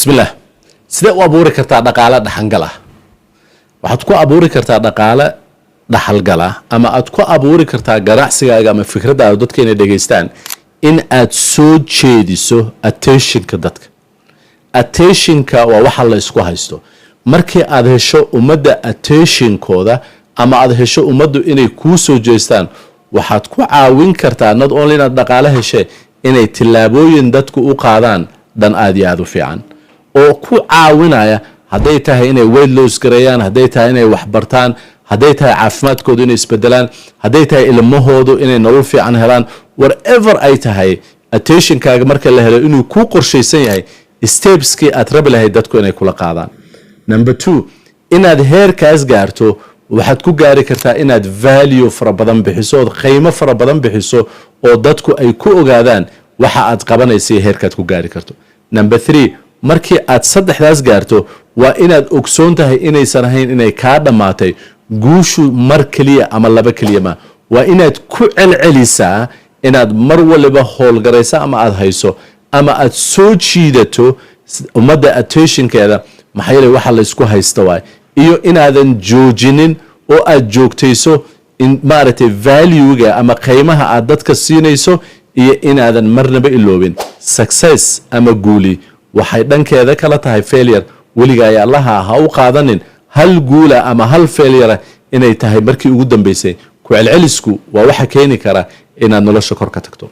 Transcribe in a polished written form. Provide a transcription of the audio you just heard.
بسم الله سيده abuuri kartaa dhaqaale dhaxal ah waxaad ku abuuri kartaa dhaqaale dhaxal gala ama aad ku abuuri kartaa ganacsigaaga ama fikradaada dadka inay dhageystaan in aad soo jeediso attentionka dadka attentionka waa waxa la isku haysto markii aad hesho umada attentionkooda ama aad hesho umadu inay ku soo jeestaan waxaad ku caawin kartaa not only inaad dhaqaale heshe inay tilaabooyin dadku u qaadaan dan aad iyo aad u fiican oo ku caawinaya haday tahay inay weight loss gareeyaan haday tahay inay wax bartaan haday tahay caafimaadkooda inay isbedelaan haday tahay ilmahoodu inay nolol fiican helaan whatever ay tahay attentionkaaga marka la helo inuu ku qorsheysan yahay stepski aad rabi lahayd dadku inay kula qaadaan number 2 inaad heerkaas gaarto waxaad ku gaari kartaa inaad value fara badan bixiso oo qiimo fara badan bixiso oo dadku ay ku ogaadaan waxa aad qabanayso heerkaad ku gaari karto number 3 markii aad saddexdaas gaarto waa inaad ogsoon tahay inaysan ahayn inay ka dhamaatay guushu mar kaliya ama laba kaliya ma waa inaad ku celcelisaa inaad mar waliba howlgaraysa ama aad hayso ama aad soo jiidato umada attentionkeeda maxay leeyahay waxa la isku haysto waay iyo inaadan joojinin oo aad joogtayso in maaragtay value-ga ama qiimaha aad dadka siinayso iyo inaadan marnaba iloobin success ama guuli waxay dhankeeda kala tahay failure waliga ay allaha ha u qaadanin hal guula ama hal failure inay tahay markii ugu dambeysay ku celcelisku waa waxa keeni kara inaad nolosha kor ka tagto